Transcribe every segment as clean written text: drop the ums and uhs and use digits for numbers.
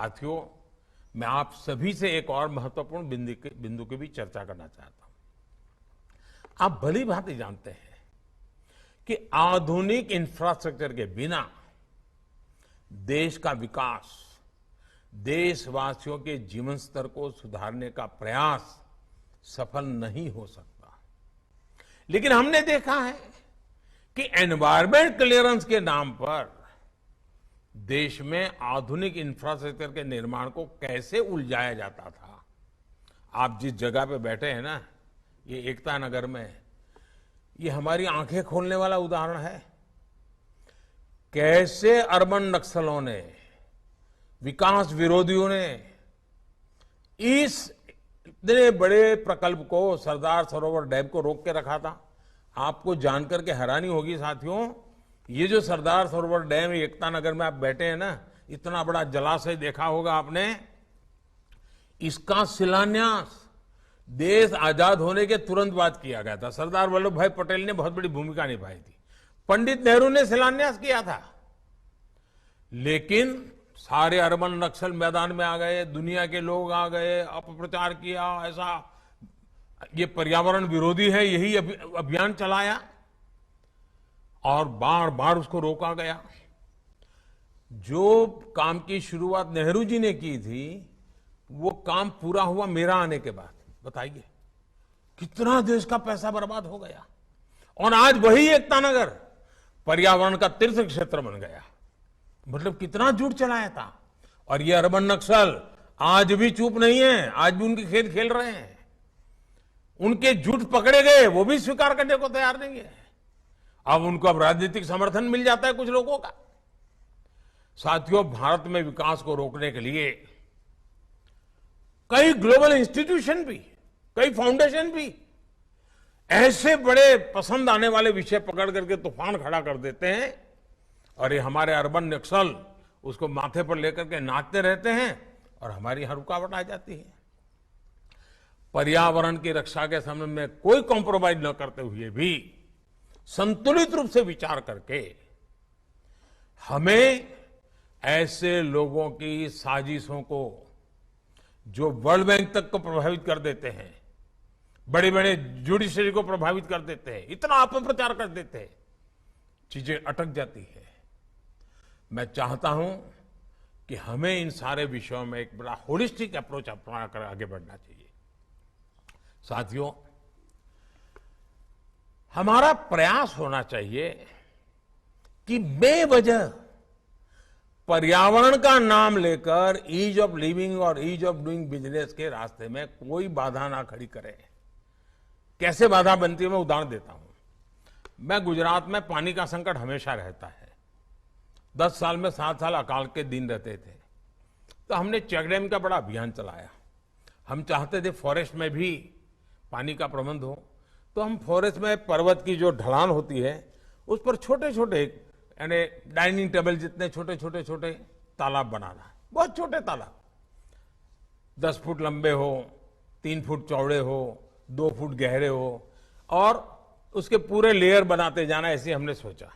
साथियों, मैं आप सभी से एक और महत्वपूर्ण बिंदु की भी चर्चा करना चाहता हूं। आप भली भांति जानते हैं कि आधुनिक इंफ्रास्ट्रक्चर के बिना देश का विकास, देशवासियों के जीवन स्तर को सुधारने का प्रयास सफल नहीं हो सकता। लेकिन हमने देखा है कि एनवायरमेंट क्लियरेंस के नाम पर देश में आधुनिक इंफ्रास्ट्रक्चर के निर्माण को कैसे उलझाया जाता था। आप जिस जगह पे बैठे हैं ना, ये एकता नगर में, ये हमारी आंखें खोलने वाला उदाहरण है। कैसे अर्बन नक्सलों ने, विकास विरोधियों ने इस इतने बड़े प्रकल्प को, सरदार सरोवर डैम को रोक के रखा था। आपको जानकर के हैरानी होगी साथियों, ये जो सरदार सरोवर डैम एकता नगर में आप बैठे हैं ना, इतना बड़ा जलाशय देखा होगा आपने, इसका शिलान्यास देश आजाद होने के तुरंत बाद किया गया था। सरदार वल्लभ भाई पटेल ने बहुत बड़ी भूमिका निभाई थी। पंडित नेहरू ने शिलान्यास किया था। लेकिन सारे अर्बन नक्सल मैदान में आ गए, दुनिया के लोग आ गए, अपप्रचार किया, ऐसा ये पर्यावरण विरोधी है, यही अभियान चलाया और बार बार उसको रोका गया। जो काम की शुरुआत नेहरू जी ने की थी, वो काम पूरा हुआ मेरा आने के बाद। बताइए कितना देश का पैसा बर्बाद हो गया। और आज वही एकता नगर पर्यावरण का तीर्थ क्षेत्र बन गया। मतलब कितना झूठ चलाया था। और ये अर्बन नक्सल आज भी चुप नहीं है, आज भी उनके खेल खेल रहे हैं। उनके झूठ पकड़े गए, वो भी स्वीकार करने को तैयार नहीं है। अब उनको अब राजनीतिक समर्थन मिल जाता है कुछ लोगों का। साथियों, भारत में विकास को रोकने के लिए कई ग्लोबल इंस्टीट्यूशन भी, कई फाउंडेशन भी ऐसे बड़े पसंद आने वाले विषय पकड़ करके तूफान खड़ा कर देते हैं और ये हमारे अर्बन नक्सल उसको माथे पर लेकर के नाचते रहते हैं और हमारी हर रुकावट आ जाती है। पर्यावरण की रक्षा के संबंध में कोई कॉम्प्रोमाइज न करते हुए भी संतुलित रूप से विचार करके हमें ऐसे लोगों की साजिशों को, जो वर्ल्ड बैंक तक को प्रभावित कर देते हैं, बड़े बड़े जुडिशरी को प्रभावित कर देते हैं, इतना अपप्रचार कर देते हैं, चीजें अटक जाती है। मैं चाहता हूं कि हमें इन सारे विषयों में एक बड़ा होलिस्टिक अप्रोच अपना कर आगे बढ़ना चाहिए। साथियों, हमारा प्रयास होना चाहिए कि बेवजह पर्यावरण का नाम लेकर ईज ऑफ लिविंग और ईज ऑफ डूइंग बिजनेस के रास्ते में कोई बाधा ना खड़ी करे। कैसे बाधा बनती है मैं उदाहरण देता हूं। मैं गुजरात में पानी का संकट हमेशा रहता है। 10 साल में 7 साल अकाल के दिन रहते थे, तो हमने चेक डैम का बड़ा अभियान चलाया। हम चाहते थे फॉरेस्ट में भी पानी का प्रबंध हो, तो हम फॉरेस्ट में पर्वत की जो ढलान होती है उस पर छोटे छोटे, यानी डाइनिंग टेबल जितने छोटे छोटे छोटे तालाब बनाना, बहुत छोटे तालाब, 10 फुट लंबे हो, 3 फुट चौड़े हो, 2 फुट गहरे हो, और उसके पूरे लेयर बनाते जाना, ऐसे हमने सोचा।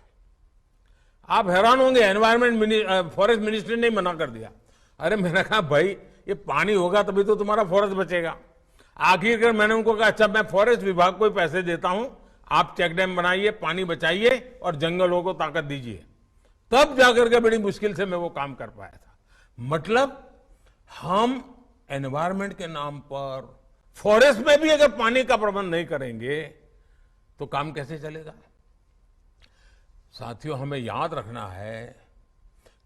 आप हैरान होंगे, एनवायरमेंट फॉरेस्ट मिनिस्ट्री ने मना कर दिया। अरे मैंने कहा भाई ये पानी होगा तभी तो तुम्हारा फॉरेस्ट बचेगा। आखिरकार मैंने उनको कहा अच्छा मैं फॉरेस्ट विभाग को पैसे देता हूं, आप चेक डैम बनाइए, पानी बचाइए और जंगलों को ताकत दीजिए। तब जाकर के बड़ी मुश्किल से मैं वो काम कर पाया था। मतलब हम एनवायरमेंट के नाम पर फॉरेस्ट में भी अगर पानी का प्रबंध नहीं करेंगे तो काम कैसे चलेगा। साथियों, हमें याद रखना है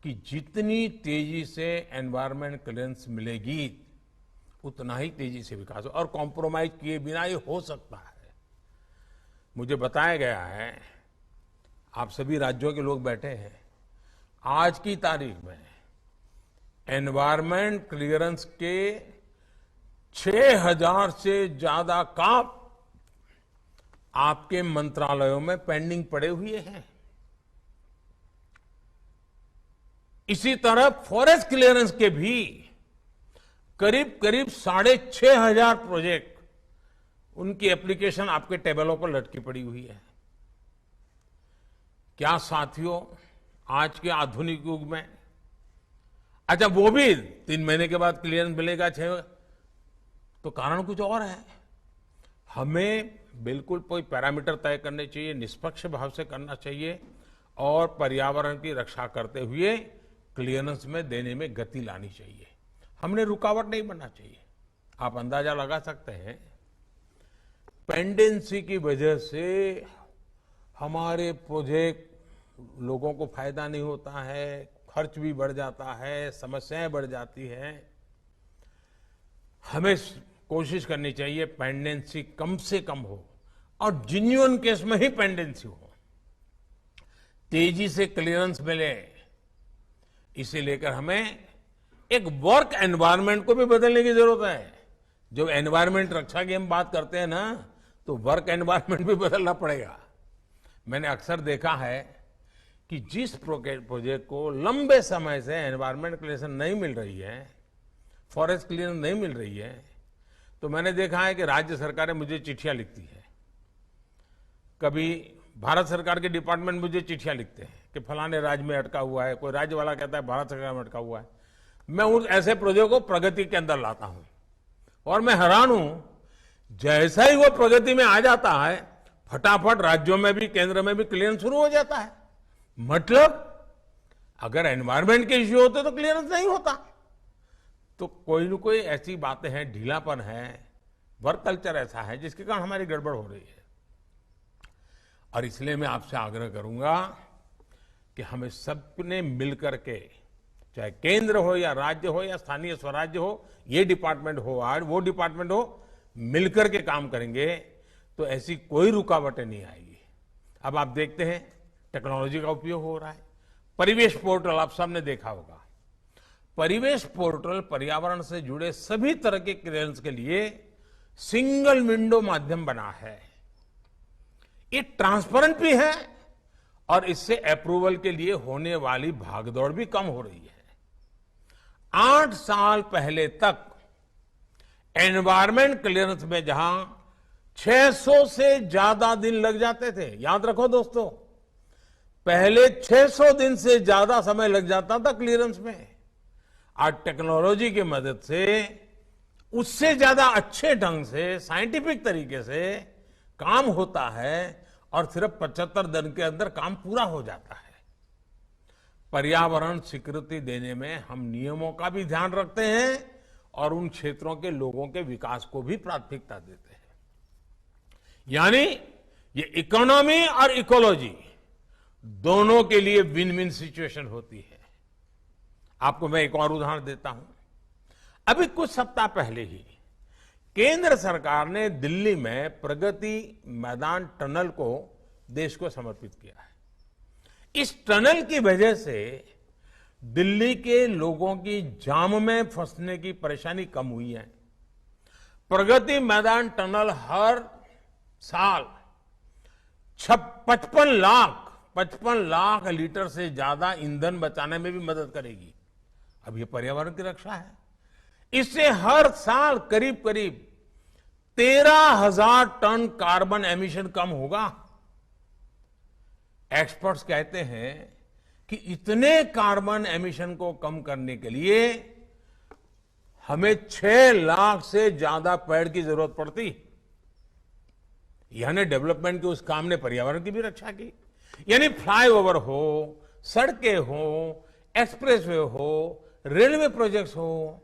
कि जितनी तेजी से एनवायरमेंट क्लियरेंस मिलेगी उतना ही तेजी से विकास हो, और कॉम्प्रोमाइज किए बिना ये हो सकता है। मुझे बताया गया है, आप सभी राज्यों के लोग बैठे हैं, आज की तारीख में एनवायरमेंट क्लियरेंस के 6000 से ज्यादा काम आपके मंत्रालयों में पेंडिंग पड़े हुए हैं। इसी तरह फॉरेस्ट क्लियरेंस के भी करीब करीब 6500 प्रोजेक्ट, उनकी एप्लीकेशन आपके टेबलों पर लटकी पड़ी हुई है। क्या साथियों, आज के आधुनिक युग में अच्छा, वो भी 3 महीने के बाद क्लियरेंस मिलेगा, 6, तो कारण कुछ और है। हमें बिल्कुल कोई पैरामीटर तय करने चाहिए, निष्पक्ष भाव से करना चाहिए और पर्यावरण की रक्षा करते हुए क्लियरेंस में देने में गति लानी चाहिए। हमने रुकावट नहीं बनना चाहिए। आप अंदाजा लगा सकते हैं, पेंडेंसी की वजह से हमारे प्रोजेक्ट लोगों को फायदा नहीं होता है, खर्च भी बढ़ जाता है, समस्याएं बढ़ जाती हैं। हमें कोशिश करनी चाहिए पेंडेंसी कम से कम हो और जेन्युइन केस में ही पेंडेंसी हो, तेजी से क्लियरेंस मिले। इसे लेकर हमें एक वर्क एनवायरनमेंट को भी बदलने की जरूरत है। जो एनवायरनमेंट रक्षा की हम बात करते हैं ना, तो वर्क एनवायरनमेंट भी बदलना पड़ेगा। मैंने अक्सर देखा है कि जिस प्रोजेक्ट को लंबे समय से एनवायरनमेंट क्लियरेंस नहीं मिल रही है, फॉरेस्ट क्लियरेंस नहीं मिल रही है, तो मैंने देखा है कि राज्य सरकारें मुझे चिट्ठियां लिखती है। कभी भारत सरकार के डिपार्टमेंट मुझे चिट्ठियां लिखते हैं कि फलाने राज्य में अटका हुआ है, कोई राज्य वाला कहता है भारत सरकार में अटका हुआ है। मैं उन ऐसे प्रोजेक्ट को प्रगति के अंदर लाता हूं और मैं हैरान हूं, जैसा ही वो प्रगति में आ जाता है, फटाफट राज्यों में भी केंद्र में भी क्लियरेंस शुरू हो जाता है। मतलब अगर एनवायरमेंट के इश्यू होते तो क्लियरेंस नहीं होता। तो कोई न कोई ऐसी बातें हैं, ढीलापन है, वर्क कल्चर ऐसा है जिसके कारण हमारी गड़बड़ हो रही है। और इसलिए मैं आपसे आग्रह करूंगा कि हमें सबने मिलकर के, चाहे केंद्र हो या राज्य हो या स्थानीय स्वराज्य हो, ये डिपार्टमेंट हो आज वो डिपार्टमेंट हो, मिलकर के काम करेंगे तो ऐसी कोई रुकावटें नहीं आएगी। अब आप देखते हैं टेक्नोलॉजी का उपयोग हो रहा है। परिवेश पोर्टल आप सबने देखा होगा। परिवेश पोर्टल पर्यावरण से जुड़े सभी तरह के क्लियरेंस के लिए सिंगल विंडो माध्यम बना है। ये ट्रांसपेरेंट भी है और इससे अप्रूवल के लिए होने वाली भागदौड़ भी कम हो रही है। 8 साल पहले तक एनवायरमेंट क्लियरेंस में जहां 600 से ज्यादा दिन लग जाते थे, याद रखो दोस्तों, पहले 600 दिन से ज्यादा समय लग जाता था क्लियरेंस में। आज टेक्नोलॉजी की मदद से उससे ज्यादा अच्छे ढंग से, साइंटिफिक तरीके से काम होता है और सिर्फ 75 दिन के अंदर काम पूरा हो जाता है। पर्यावरण स्वीकृति देने में हम नियमों का भी ध्यान रखते हैं और उन क्षेत्रों के लोगों के विकास को भी प्राथमिकता देते हैं। यानी ये इकोनॉमी और इकोलॉजी दोनों के लिए विन विन सिचुएशन होती है। आपको मैं एक और उदाहरण देता हूं। अभी कुछ सप्ताह पहले ही केंद्र सरकार ने दिल्ली में प्रगति मैदान टनल को देश को समर्पित किया है। इस टनल की वजह से दिल्ली के लोगों की जाम में फंसने की परेशानी कम हुई है। प्रगति मैदान टनल हर साल 55 लाख लीटर से ज्यादा ईंधन बचाने में भी मदद करेगी। अब ये पर्यावरण की रक्षा है। इससे हर साल करीब करीब 13,000 टन कार्बन एमिशन कम होगा। एक्सपर्ट्स कहते हैं कि इतने कार्बन एमिशन को कम करने के लिए हमें 6 लाख से ज्यादा पेड़ की जरूरत पड़ती। यानी डेवलपमेंट के उस काम ने पर्यावरण की भी रक्षा की। यानी फ्लाईओवर हो, सड़कें हो, एक्सप्रेसवे हो, रेलवे प्रोजेक्ट्स हो,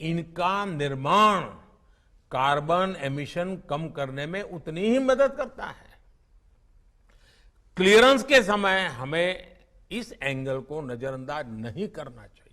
इनका निर्माण कार्बन एमिशन कम करने में उतनी ही मदद करता है। क्लियरेंस के समय हमें इस एंगल को नजरअंदाज नहीं करना चाहिए।